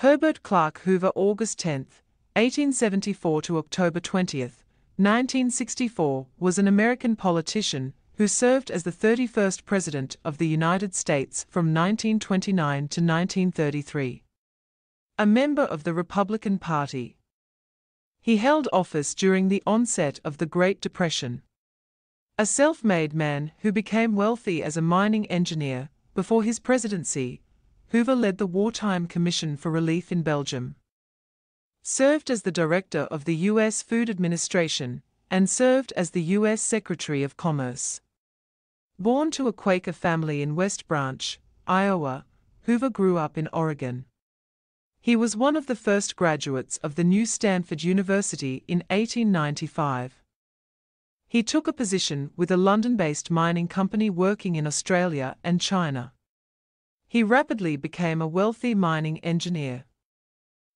Herbert Clark Hoover, August 10, 1874 to October 20, 1964, was an American politician who served as the 31st President of the United States from 1929 to 1933. A member of the Republican Party. He held office during the onset of the Great Depression. A self-made man who became wealthy as a mining engineer, before his presidency, Hoover led the Wartime Commission for Relief in Belgium, served as the director of the U.S. Food Administration, and served as the U.S. Secretary of Commerce. Born to a Quaker family in West Branch, Iowa, Hoover grew up in Oregon. He was one of the first graduates of the new Stanford University in 1895. He took a position with a London-based mining company working in Australia and China. He rapidly became a wealthy mining engineer.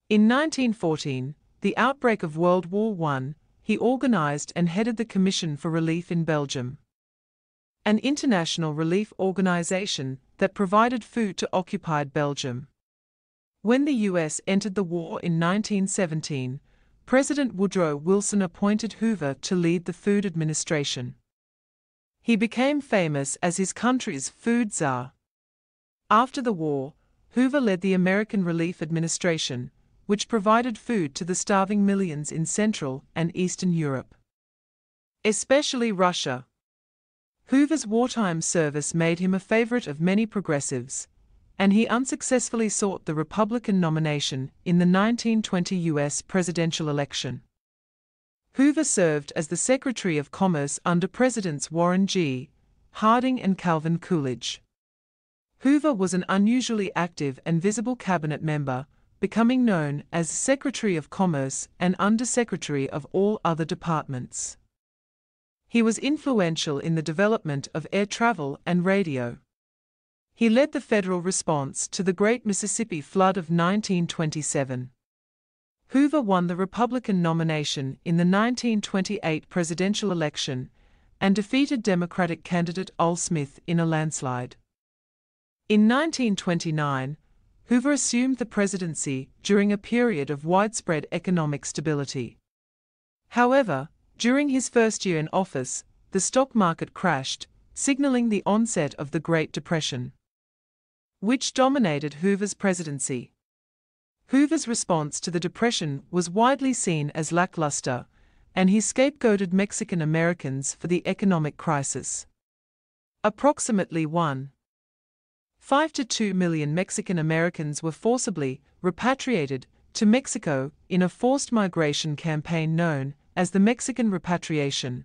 In 1914, the outbreak of World War I, he organized and headed the Commission for Relief in Belgium, an international relief organization that provided food to occupied Belgium. When the U.S. entered the war in 1917, President Woodrow Wilson appointed Hoover to lead the Food Administration. He became famous as his country's food czar. After the war, Hoover led the American Relief Administration, which provided food to the starving millions in Central and Eastern Europe, especially Russia. Hoover's wartime service made him a favorite of many progressives, and he unsuccessfully sought the Republican nomination in the 1920 U.S. presidential election. Hoover served as the Secretary of Commerce under Presidents Warren G. Harding and Calvin Coolidge. Hoover was an unusually active and visible cabinet member, becoming known as Secretary of Commerce and Undersecretary of all other departments. He was influential in the development of air travel and radio. He led the federal response to the Great Mississippi Flood of 1927. Hoover won the Republican nomination in the 1928 presidential election and defeated Democratic candidate Al Smith in a landslide. In 1929, Hoover assumed the presidency during a period of widespread economic stability. However, during his first year in office, the stock market crashed, signaling the onset of the Great Depression, which dominated Hoover's presidency. Hoover's response to the Depression was widely seen as lackluster, and he scapegoated Mexican Americans for the economic crisis. Approximately 1.5 to 2 million Mexican Americans were forcibly repatriated to Mexico in a forced migration campaign known as the Mexican Repatriation.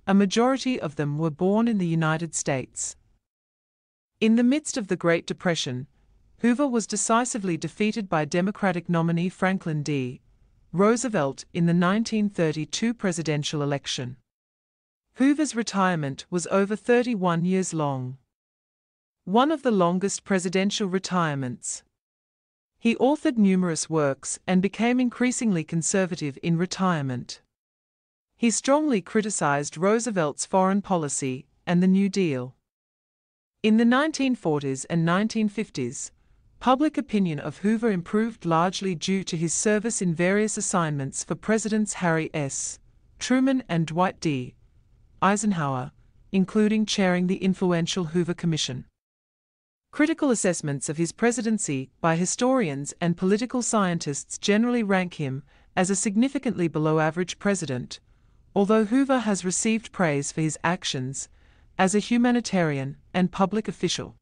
A majority of them were born in the United States. In the midst of the Great Depression, Hoover was decisively defeated by Democratic nominee Franklin D. Roosevelt in the 1932 presidential election. Hoover's retirement was over 31 years long, one of the longest presidential retirements. He authored numerous works and became increasingly conservative in retirement. He strongly criticized Roosevelt's foreign policy and the New Deal. In the 1940s and 1950s, public opinion of Hoover improved largely due to his service in various assignments for Presidents Harry S. Truman and Dwight D. Eisenhower, including chairing the influential Hoover Commission. Critical assessments of his presidency by historians and political scientists generally rank him as a significantly below-average president, although Hoover has received praise for his actions as a humanitarian and public official.